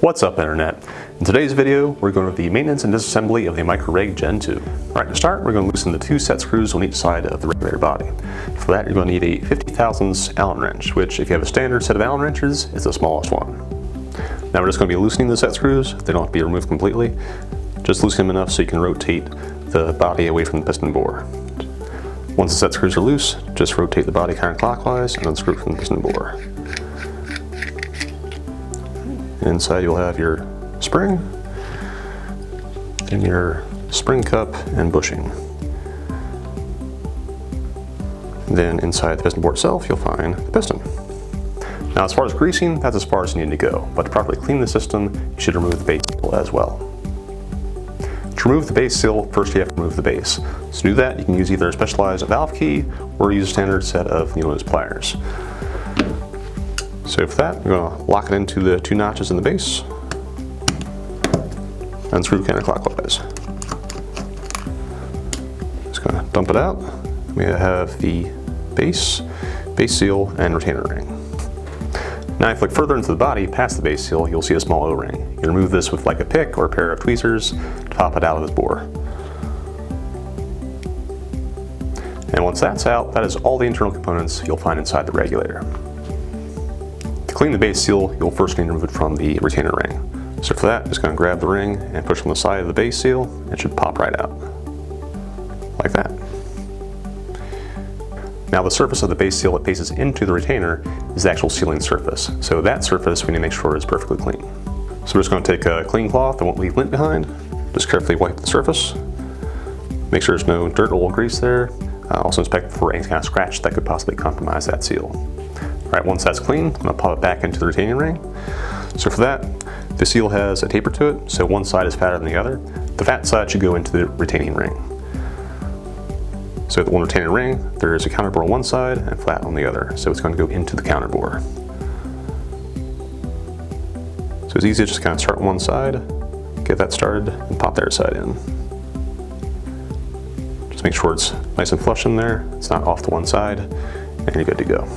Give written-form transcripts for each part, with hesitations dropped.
What's up, Internet? In today's video, we're going over the maintenance and disassembly of the Micro Reg GEN2. Alright, to start, we're going to loosen the two set screws on each side of the regulator body. For that, you're going to need a 50 thousandths Allen wrench, which, if you have a standard set of Allen wrenches, is the smallest one. Now we're just going to be loosening the set screws. They don't have to be removed completely. Just loosen them enough so you can rotate the body away from the piston bore. Once the set screws are loose, just rotate the body counterclockwise and unscrew from the piston bore. Inside you'll have your spring, and your spring cup and bushing. Then inside the piston bore itself you'll find the piston. Now as far as greasing, that's as far as you need to go, but to properly clean the system, you should remove the base seal as well. To remove the base seal, first you have to remove the base. So to do that, you can use either a specialized valve key or use a standard set of needle nose pliers. So for that, we're going to lock it into the two notches in the base, unscrew counterclockwise. Just going to dump it out. We have the base seal, and retainer ring. Now if you look further into the body, past the base seal, you'll see a small O-ring. You remove this with like a pick or a pair of tweezers to pop it out of this bore. And once that's out, that is all the internal components you'll find inside the regulator. To clean the base seal, you'll first need to remove it from the retainer ring. So for that, just going to grab the ring and push on the side of the base seal. It should pop right out, like that. Now the surface of the base seal that faces into the retainer is the actual sealing surface. So that surface we need to make sure is perfectly clean. So we're just going to take a clean cloth that won't leave lint behind. Just carefully wipe the surface. Make sure there's no dirt or oil grease there. Also inspect for any kind of scratch that could possibly compromise that seal. Alright, once that's clean, I'm going to pop it back into the retaining ring. So for that, the seal has a taper to it, so one side is fatter than the other. The fat side should go into the retaining ring. So at the one retaining ring, there is a counter bore on one side and flat on the other, so it's going to go into the counter bore. So it's easy to just kind of start on one side, get that started, and pop the other side in. Just make sure it's nice and flush in there, it's not off to one side, and you're good to go.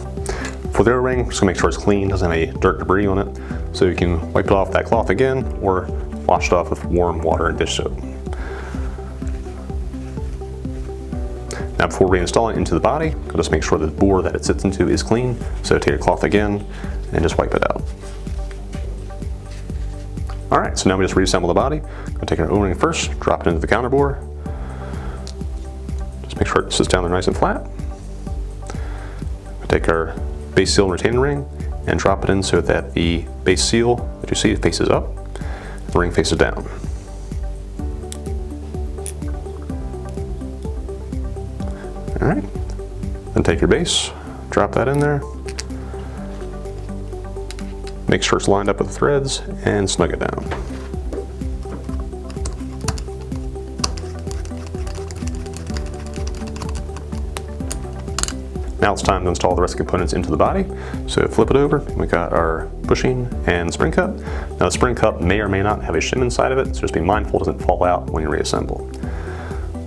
For the O-ring, just gonna make sure it's clean, doesn't have any dirt debris on it, so you can wipe it off that cloth again, or wash it off with warm water and dish soap. Now before reinstalling it into the body, just make sure that the bore that it sits into is clean, so take your cloth again, and just wipe it out. Alright, so now we just reassemble the body. I'm gonna take our O-ring first, drop it into the counter bore. Just make sure it sits down there nice and flat. Take our base seal and retaining ring and drop it in so that the base seal that you see faces up, the ring faces down. Alright, then take your base, drop that in there, make sure it's lined up with the threads, and snug it down. Now it's time to install the rest of the components into the body. So flip it over, we got our bushing and spring cup. Now the spring cup may or may not have a shim inside of it, so just be mindful it doesn't fall out when you reassemble.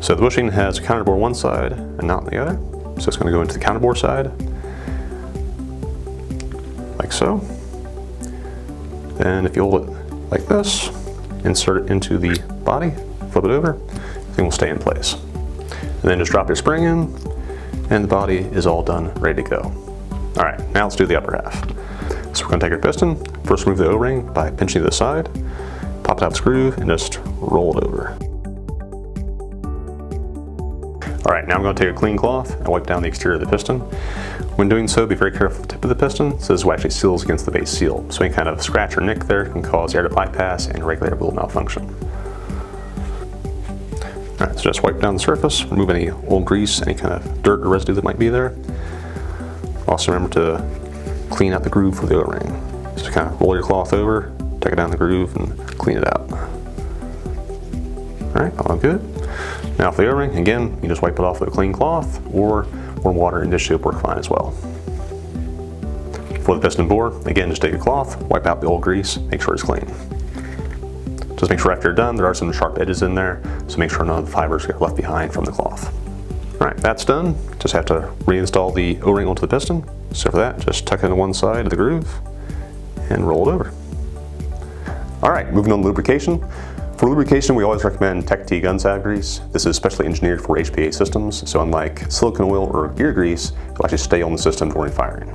So the bushing has a counter bore on one side and not on the other. So it's going to go into the counter bore side, like so. Then if you hold it like this, insert it into the body, flip it over, everything will stay in place. And then just drop your spring in, and the body is all done, ready to go. Alright, now let's do the upper half. So we're going to take our piston, first remove the O-ring by pinching to the side, pop it out the screw, and just roll it over. Alright, now I'm going to take a clean cloth and wipe down the exterior of the piston. When doing so, be very careful with the tip of the piston, so this will actually seals against the base seal. So any kind of scratch or nick there can cause air to bypass and regulator will malfunction. Alright, so just wipe down the surface, remove any old grease, any kind of dirt or residue that might be there. Also remember to clean out the groove for the O-ring. Just kind of roll your cloth over, take it down the groove, and clean it out. Alright, all good. Now for the O-ring, again, you just wipe it off with a clean cloth, or warm water and dish soap work fine as well. For the piston bore, again, just take a cloth, wipe out the old grease, make sure it's clean. Just make sure after you're done, there are some sharp edges in there, so make sure none of the fibers get left behind from the cloth. Alright, that's done. Just have to reinstall the O-ring onto the piston. So for that, just tuck it into one side of the groove and roll it over. All right, moving on to lubrication. For lubrication, we always recommend Tech T gun sag grease. This is specially engineered for HPA systems, so unlike silicone oil or gear grease, it'll actually stay on the system during firing.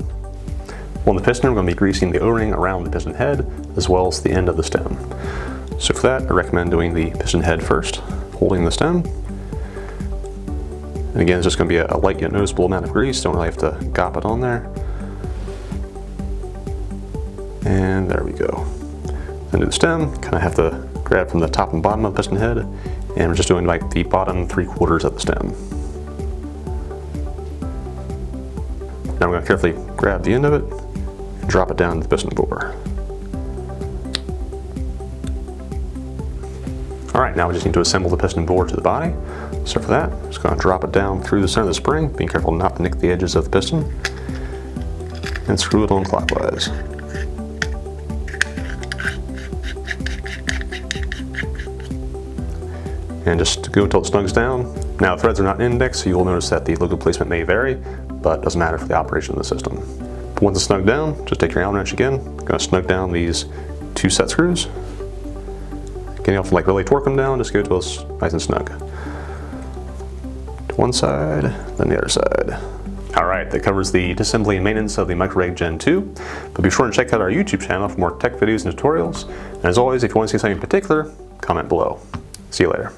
On the piston, we're going to be greasing the O-ring around the piston head, as well as the end of the stem. So for that, I recommend doing the piston head first, holding the stem. And again, it's just going to be a light yet noticeable amount of grease, don't really have to gop it on there. And there we go. Then do the stem, kind of have to grab from the top and bottom of the piston head, and we're just doing like the bottom 3/4 of the stem. Now I'm going to carefully grab the end of it and drop it down to the piston bore. Alright, now we just need to assemble the piston bore to the body. So for that, I'm just going to drop it down through the center of the spring, being careful not to nick the edges of the piston, and screw it on clockwise. And just go until it snugs down. Now, threads are not indexed, so you'll notice that the logo placement may vary, but it doesn't matter for the operation of the system. But once it's snugged down, just take your Allen wrench again. I'm going to snug down these 2 set screws. Again, you don't have to like really torque them down, just go till it's nice and snug. To one side, then the other side. All right, that covers the disassembly and maintenance of the Micro Reg Gen2. But be sure to check out our YouTube channel for more tech videos and tutorials. And as always, if you want to see something in particular, comment below. See you later.